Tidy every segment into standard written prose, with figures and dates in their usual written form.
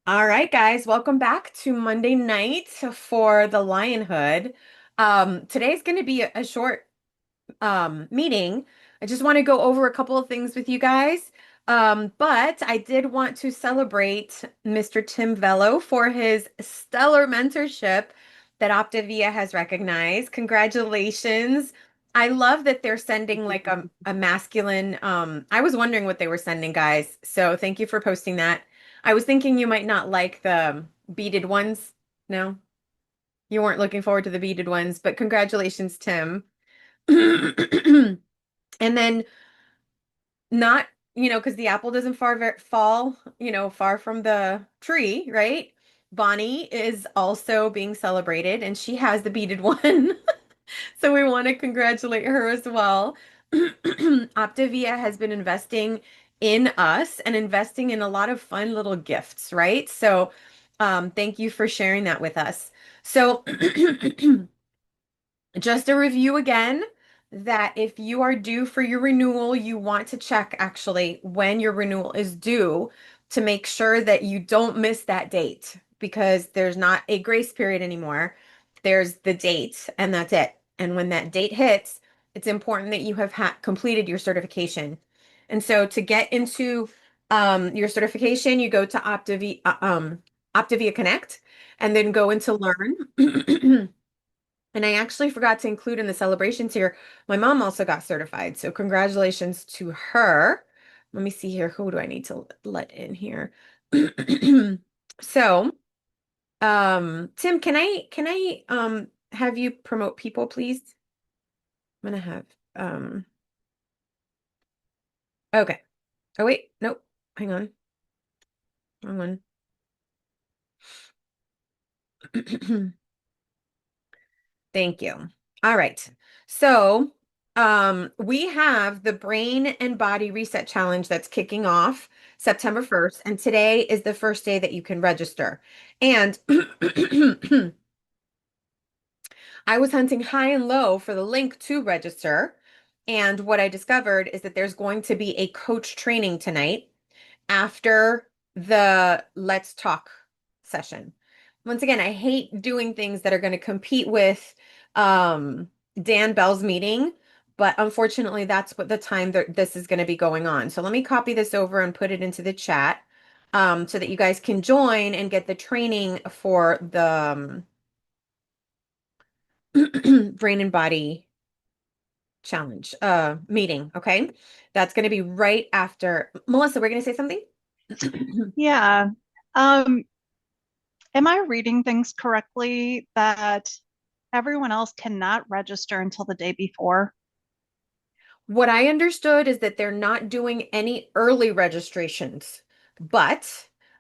All right, guys, welcome back to Monday night for the Lionhood. Today's going to be a short meeting. I just want to go over a couple of things with you guys. But I did want to celebrate Mr. Tim Vello for his stellar mentorship that Optavia has recognized. Congratulations. I love that they're sending like a masculine. I was wondering what they were sending, guys. So thank you for posting that. I was thinking you might not like the beaded ones. No, you weren't looking forward to the beaded ones, but congratulations, Tim. And then not, because the apple doesn't fall, far from the tree, right? Bonnie is also being celebrated and she has the beaded one. So we want to congratulate her as well. Optavia has been investing in us and investing in a lot of fun little gifts, right? So thank you for sharing that with us. So just a review again that if you are due for your renewal, you want to check actually when your renewal is due to make sure that you don't miss that date because there's not a grace period anymore. There's the date and that's it. And when that date hits, it's important that you have completed your certification. And so to get into your certification, you go to Optavia Connect and then go into Learn. And I actually forgot to include in the celebrations here, my mom also got certified. So congratulations to her. Let me see here. Who do I need to let in here? So, Tim, can I have you promote people, please? I'm gonna have okay. Oh wait, nope. Hang on. Wrong one. Thank you. All right. So, we have the Brain and Body Reset Challenge that's kicking off September 1st, and today is the first day that you can register. And I was hunting high and low for the link to register, and what I discovered is that there's going to be a coach training tonight after the Let's Talk session. Once again, I hate doing things that are going to compete with Dan Bell's meeting, but unfortunately, that's what the time that this is going to be going on. So let me copy this over and put it into the chat so that you guys can join and get the training for the brain and body challenge meeting. Okay. That's going to be right after. Melissa, we're going to say something? Yeah. Um, am I reading things correctly that everyone else cannot register until the day before? What I understood is that they're not doing any early registrations, but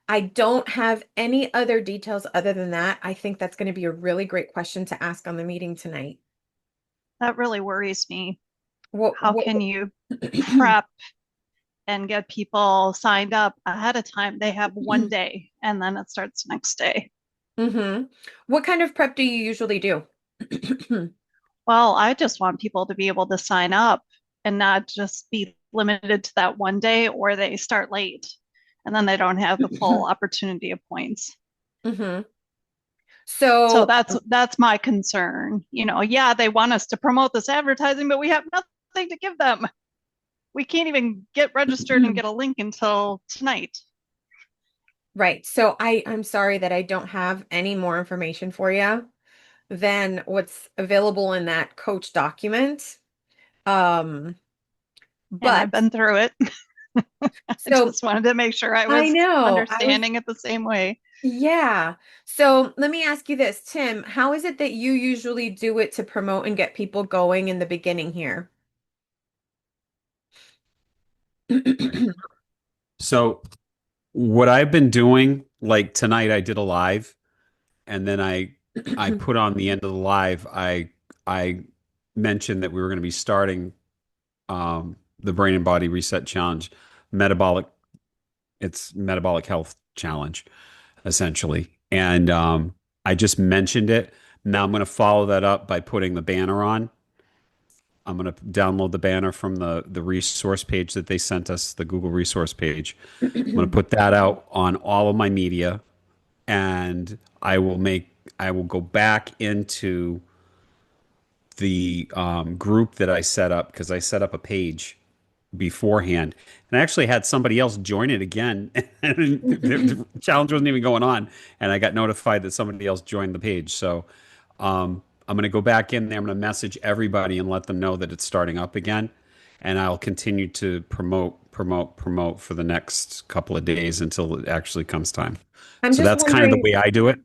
I don't have any other details other than that. I think that's going to be a really great question to ask on the meeting tonight. That really worries me. How What, can you prep and get people signed up ahead of time? They have one day and then it starts next day. hmm What kind of prep do you usually do? Well, I just want people to be able to sign up and not just be limited to that one day or they start late and then they don't have the full opportunity of points. hmm So So, that's my concern. Yeah, they want us to promote this advertising, but we have nothing to give them. We can't even get registered and get a link until tonight. right. So I'm sorry that I don't have any more information for you than what's available in that coach document. Um, And but I've been through it. I so just wanted to make sure I I was know. understanding it the same way. Yeah. So let me ask you this, Tim, how is it that you usually do it to promote and get people going in the beginning here? So what I've been doing, like tonight I did a live and then I put on the end of the live, I mentioned that we were going to be starting the Brain and Body Reset Challenge, metabolic it's metabolic health challenge essentially. And I just mentioned it. Now I'm going to follow that up by putting the banner on. I'm going to download the banner from the resource page that they sent us, the Google resource page. I'm going to put that out on all of my media. and I will go back into the group that I set up because I set up a page beforehand, and I actually had somebody else join it again. And the challenge wasn't even going on, and I got notified that somebody else joined the page. So I'm going to go back in there. I'm going to message everybody and let them know that it's starting up again, and I'll continue to promote for the next couple of days until it actually comes time. I'm So just that's kind of the wondering, way I do it.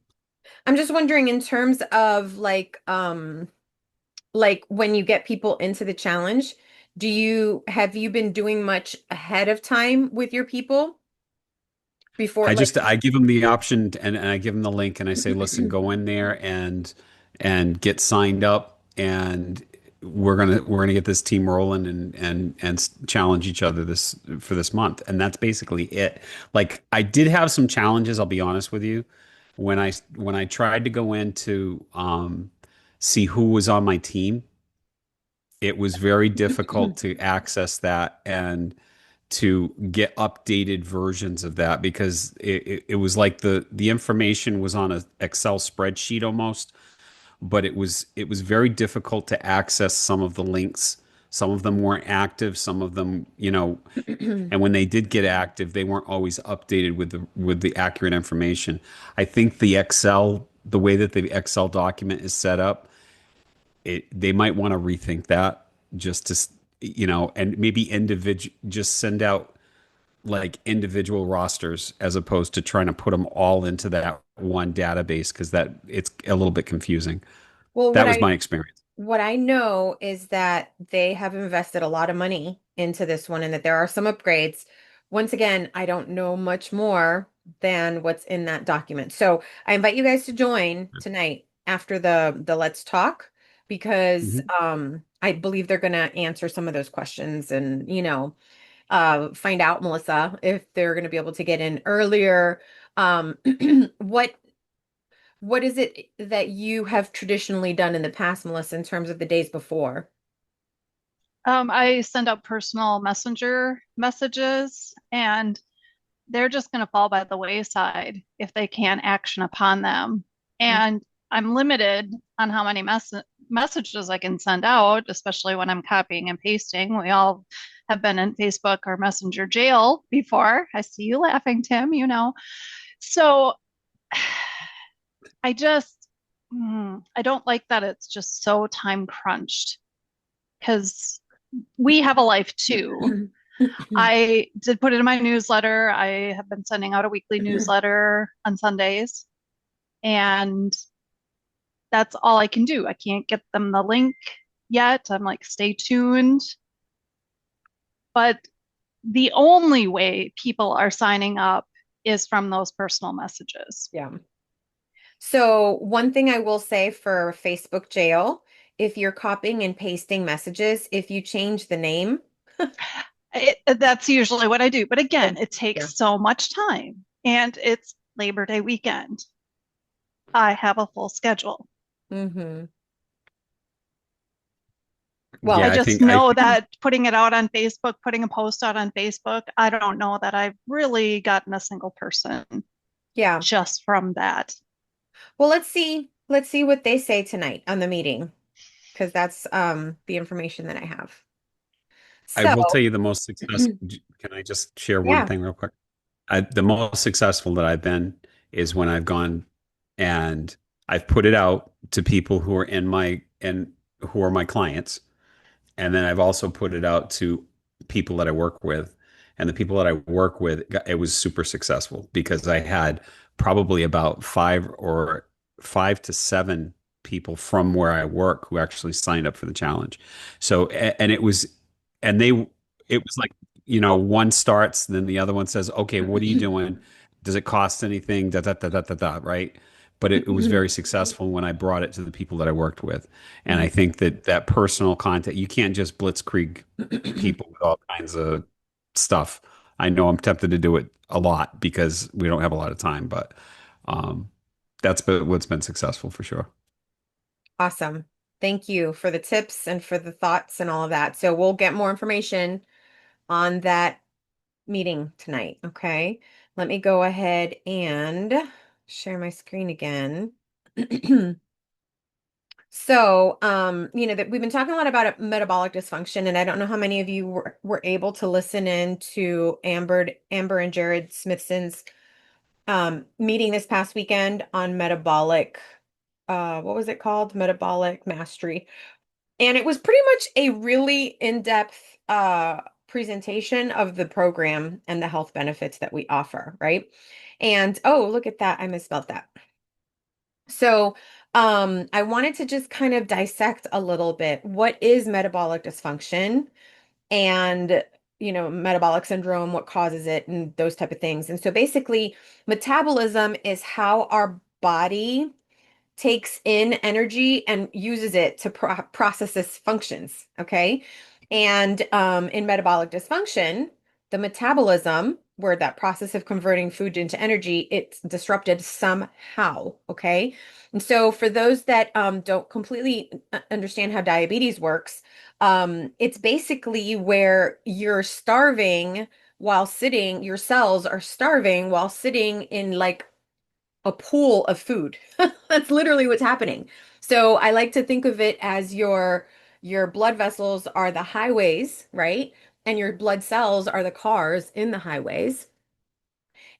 I'm just wondering in terms of like when you get people into the challenge, have you been doing much ahead of time with your people before I give them the option and I give them the link and I say, listen, go in there and get signed up and we're gonna get this team rolling and challenge each other this for this month. And that's basically it. Like I did have some challenges, I'll be honest with you, when I tried to go in to see who was on my team. It was very difficult to access that and to get updated versions of that because it was like the information was on a Excel spreadsheet almost, but it was very difficult to access some of the links. Some of them weren't active, some of them, and when they did get active, they weren't always updated with the accurate information. I think the way that the Excel document is set up, they might want to rethink that just to and maybe individual just send out like individual rosters as opposed to trying to put them all into that one database because that it's a little bit confusing. well, That was my experience. what I know is that they have invested a lot of money into this one and that there are some upgrades. Once again, I don't know much more than what's in that document. So I invite you guys to join tonight after the Let's Talk because Mhm. I believe they're going to answer some of those questions and, find out, Melissa, if they're going to be able to get in earlier. Um, what what is it that you have traditionally done in the past, Melissa, in terms of the days before? I send out personal messenger messages, and they're just going to fall by the wayside if they can't action upon them. And I'm limited on how many messages I can send out, especially when I'm copying and pasting. We all have been in Facebook or Messenger jail before. I see you laughing, Tim, you know. So I just, I don't like that it's just so time crunched because we have a life too. I did put it in my newsletter. I have been sending out a weekly newsletter on Sundays, and that's all I can do. I can't get them the link yet. I'm like, stay tuned. But the only way people are signing up is from those personal messages. Yeah. So one thing I will say for Facebook jail, if you're copying and pasting messages, if you change the name, That's usually what I do. But again, it yeah. takes so much time, and it's Labor Day weekend. I have a full schedule. Hmm. I Yeah, Well, just I know think that putting it out on Facebook, putting a post out on Facebook, I don't know that I've really gotten a single person yeah. just from that. Well, let's see. Let's see what they say tonight on the meeting, because that's the information that I have. I So, will tell you the most successful. Can I just share one yeah. thing real quick? The most successful that I've been is when I've gone and I've put it out to people who are who are my clients. And then I've also put it out to people that I work with. And the people that I work with, it was super successful because I had probably about five to seven people from where I work who actually signed up for the challenge. So, and and they, it was like, one starts, then the other one says, okay, what are you doing? Does it cost anything? Da, da, da, da, da, da, right? But it was very successful when I brought it to the people that I worked with. And I think that personal contact, you can't just blitzkrieg people with all kinds of stuff. I know I'm tempted to do it a lot because we don't have a lot of time, but um, what's been successful for sure. Awesome. Thank you for the tips and for the thoughts and all of that. So we'll get more information on that meeting tonight. Okay. Let me go ahead and share my screen again. So, that we've been talking a lot about metabolic dysfunction, and I don't know how many of you were able to listen in to Amber and Jared Smithson's meeting this past weekend on metabolic, what was it called? Metabolic mastery. And it was pretty much a really in-depth presentation of the program and the health benefits that we offer, right? And oh, look at that. I misspelled that. So, I wanted to just kind of dissect a little bit what is metabolic dysfunction and, metabolic syndrome, what causes it, and those type of things. And so basically, metabolism is how our body takes in energy and uses it to process its functions. Okay. And in metabolic dysfunction, the metabolism, where that process of converting food into energy, it's disrupted somehow. Okay. And so for those that don't completely understand how diabetes works, it's basically where you're starving while sitting, your cells are starving while sitting in like a pool of food. That's literally what's happening. So I like to think of it as your blood vessels are the highways, right? And your blood cells are the cars in the highways.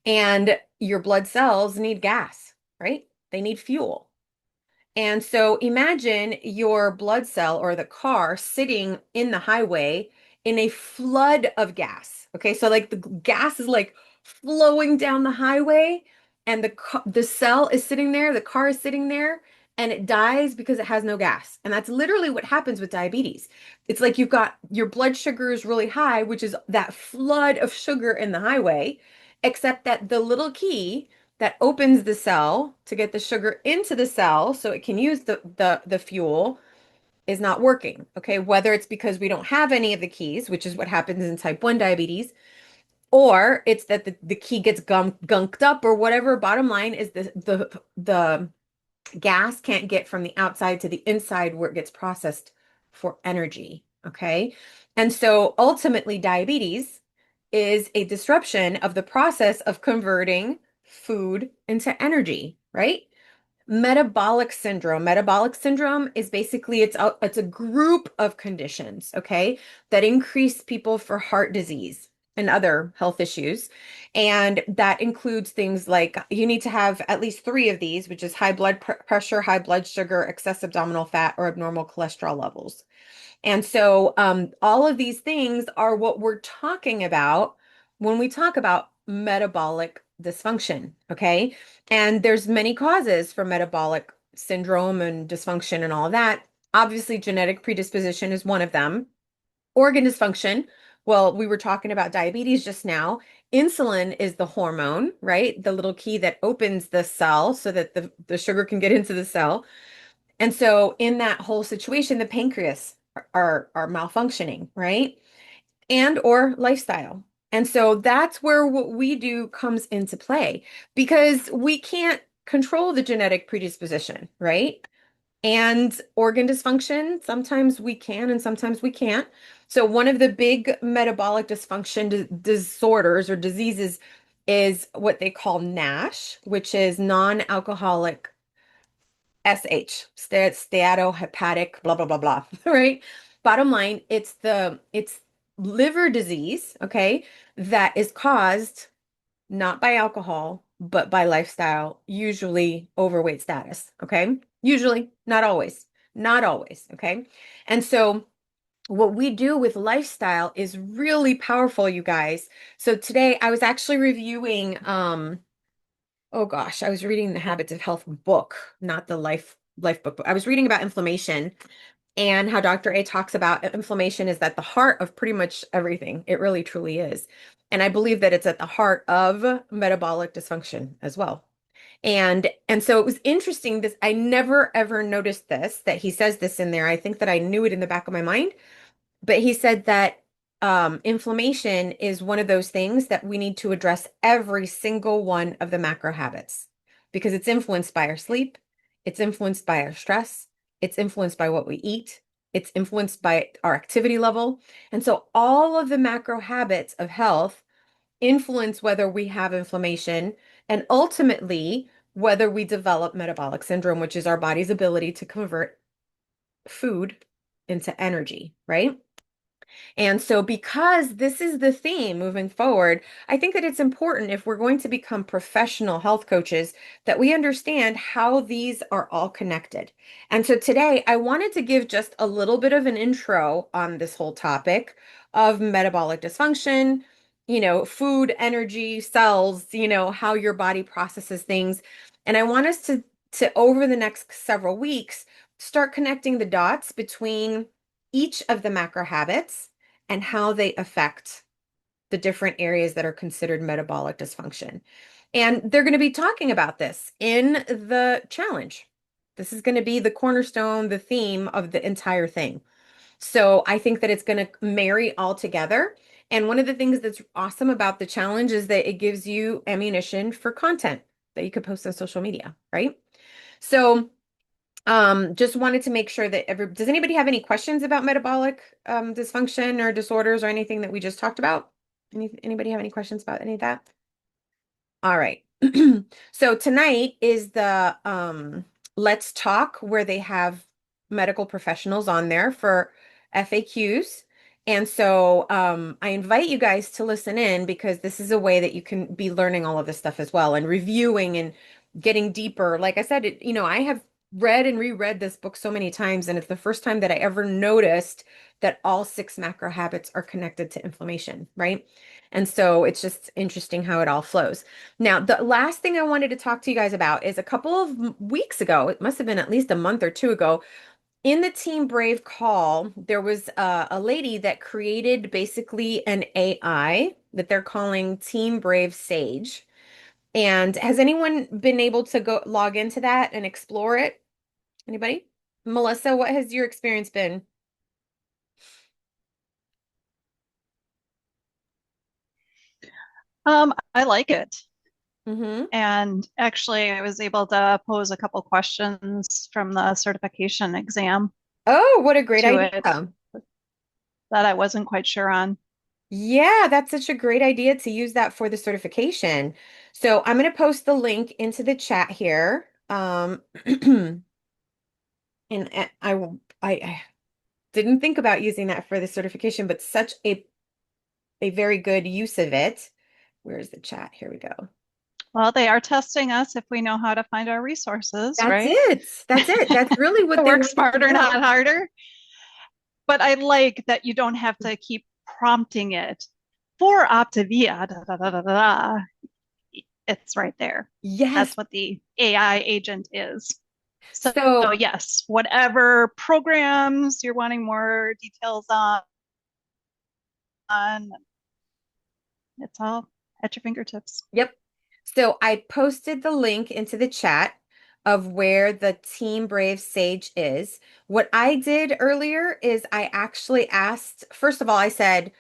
And your blood cells need gas, right? They need fuel. And so imagine your blood cell or the car sitting in the highway in a flood of gas. Okay, so like the gas is like flowing down the highway and the cell is sitting there, the car is sitting there and it dies because it has no gas. And that's literally what happens with diabetes. It's like you've got your blood sugar is really high, which is that flood of sugar in the highway, except that the little key that opens the cell to get the sugar into the cell so it can use the fuel is not working. Okay, whether it's because we don't have any of the keys, which is what happens in type 1 diabetes, or it's that the key gets gunked up or whatever. Bottom line is the gas can't get from the outside to the inside where it gets processed for energy. Okay. And so ultimately, diabetes is a disruption of the process of converting food into energy, right? Metabolic syndrome is basically it's a group of conditions, okay, that increase people for heart disease and other health issues. And that includes things like you need to have at least three of these, which is high blood pressure, high blood sugar, excess abdominal fat, or abnormal cholesterol levels. And so all of these things are what we're talking about when we talk about metabolic dysfunction, okay? And there's many causes for metabolic syndrome and dysfunction and all of that. Obviously, genetic predisposition is one of them. Organ dysfunction, well, we were talking about diabetes just now. Insulin is the hormone, right? The little key that opens the cell so that the sugar can get into the cell. And so in that whole situation, the pancreas are malfunctioning, right? And or lifestyle. And so that's where what we do comes into play because we can't control the genetic predisposition, right? And organ dysfunction, sometimes we can and sometimes we can't. So one of the big metabolic dysfunction disorders or diseases is what they call NASH, which is non-alcoholic steatohepatic, blah, blah, blah, blah, right? Bottom line, it's liver disease, okay, that is caused not by alcohol, but by lifestyle, usually overweight status, okay? Usually, not always, not always, okay? And so what we do with lifestyle is really powerful, you guys. So today I was actually reviewing oh gosh, I was reading the Habits of Health book, not the life book. But I was reading about inflammation and how Dr. A talks about inflammation is at the heart of pretty much everything. It really truly is. And I believe that it's at the heart of metabolic dysfunction as well. And so it was interesting this I never ever noticed this that he says this in there. I think that I knew it in the back of my mind, but he said that inflammation is one of those things that we need to address every single one of the macro habits because it's influenced by our sleep, it's influenced by our stress, it's influenced by what we eat, it's influenced by our activity level. And so all of the macro habits of health influence whether we have inflammation and ultimately whether we develop metabolic syndrome, which is our body's ability to convert food into energy, right? And so, because this is the theme moving forward, I think that it's important if we're going to become professional health coaches that we understand how these are all connected. And so, today I wanted to give just a little bit of an intro on this whole topic of metabolic dysfunction, food, energy, cells, how your body processes things. And I want us to over the next several weeks, start connecting the dots between each of the macro habits and how they affect the different areas that are considered metabolic dysfunction. And they're going to be talking about this in the challenge. This is going to be the cornerstone, the theme of the entire thing. So I think that it's going to marry all together. And one of the things that's awesome about the challenge is that it gives you ammunition for content that you could post on social media, right? So just wanted to make sure that does anybody have any questions about metabolic dysfunction or disorders or anything that we just talked about? Anybody have any questions about any of that? All right. So tonight is the Let's Talk, where they have medical professionals on there for FAQs. And so I invite you guys to listen in because this is a way that you can be learning all of this stuff as well and reviewing and getting deeper. Like I said, I have read and reread this book so many times, and it's the first time that I ever noticed that all 6 macro habits are connected to inflammation, right? And so it's just interesting how it all flows. Now, the last thing I wanted to talk to you guys about is a couple of weeks ago, it must have been at least a month or two ago, in the Team Brave call, there was a lady that created basically an AI that they're calling Team Brave Sage. And has anyone been able to go log into that and explore it? Anybody? Melissa, what has your experience been? I like it. Mm-hmm. And actually, I was able to pose a couple questions from the certification exam Oh, what a great to idea. it that I wasn't quite sure on. Yeah, that's such a great idea to use that for the certification. So I'm going to post the link into the chat here. And I didn't think about using that for the certification, but such a very good use of it. Where's the chat? Here we go. Well, they are testing us if we know how to find our resources, That's right? it. That's it. That's really what they Work want us to smarter, not do. harder. But I like that you don't have to keep prompting it for Optavia. Da, da, da, da, da. It's right there. Yes. That's what the AI agent is. So So yes, whatever programs you're wanting more details on, it's all at your fingertips. yep. So I posted the link into the chat of where the Team Brave Sage is. What I did earlier is I actually asked, first of all, I said,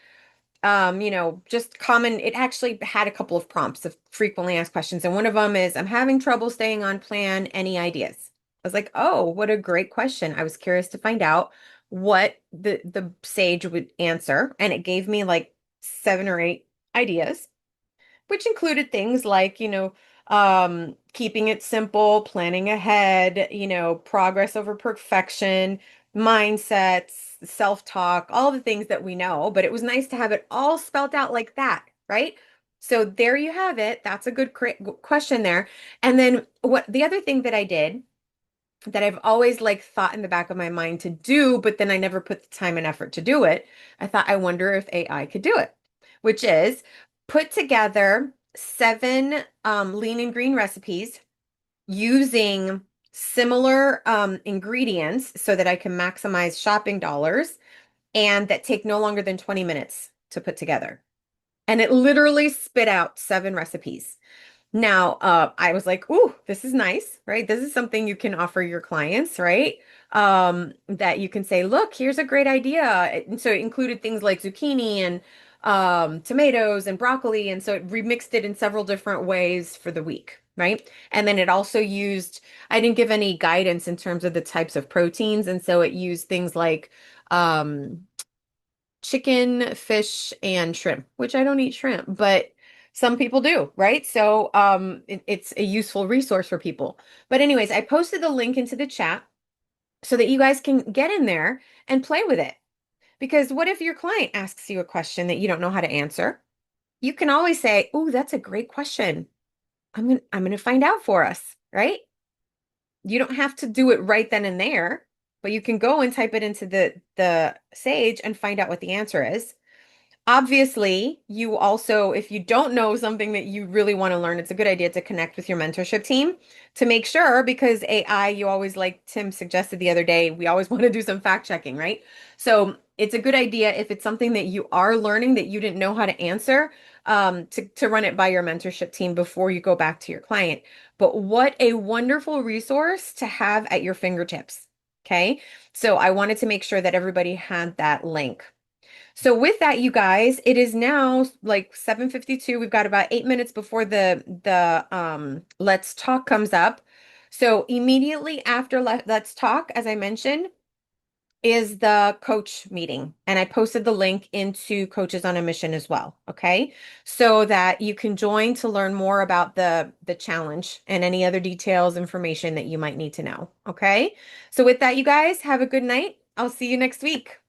just common, it actually had a couple of prompts of frequently asked questions. And one of them is, I'm having trouble staying on plan. Any ideas? I was like, oh, what a great question. I was curious to find out what the sage would answer. And it gave me like 7 or 8 ideas, which included things like, keeping it simple, planning ahead, progress over perfection, mindsets, self-talk, all the things that we know, but it was nice to have it all spelled out like that, right? So there you have it. That's a good question there. And then what the other thing that I did that I've always like thought in the back of my mind to do, but then I never put the time and effort to do it. I thought, I wonder if AI could do it, which is put together 7 lean and green recipes using similar ingredients so that I can maximize shopping dollars and that take no longer than 20 minutes to put together. And it literally spit out 7 recipes. Now, I was like, ooh, this is nice, right? This is something you can offer your clients, right? That you can say, look, here's a great idea. And so it included things like zucchini and tomatoes and broccoli. And so it remixed it in several different ways for the week, right? And then it also used, I didn't give any guidance in terms of the types of proteins. And so it used things like chicken, fish, and shrimp, which I don't eat shrimp, but Some people do, right? So it's a useful resource for people. But anyways, I posted the link into the chat so that you guys can get in there and play with it. Because what if your client asks you a question that you don't know how to answer? You can always say, "Oh, that's a great question. I'm gonna find out for us," right? You don't have to do it right then and there, but you can go and type it into the Sage and find out what the answer is. Obviously, you also, if you don't know something that you really want to learn, it's a good idea to connect with your mentorship team to make sure, because AI, you always, like Tim suggested the other day, we always want to do some fact checking, right? So it's a good idea if it's something that you are learning that you didn't know how to answer, to run it by your mentorship team before you go back to your client. But what a wonderful resource to have at your fingertips. Okay. So I wanted to make sure that everybody had that link. So with that, you guys, it is now like 7:52. We've got about 8 minutes before the Let's Talk comes up. So immediately after Let's Talk, as I mentioned, is the coach meeting. And I posted the link into Coaches on a Mission as well. Okay. So that you can join to learn more about the challenge and any other details, information that you might need to know. Okay. So with that, you guys, have a good night. I'll see you next week.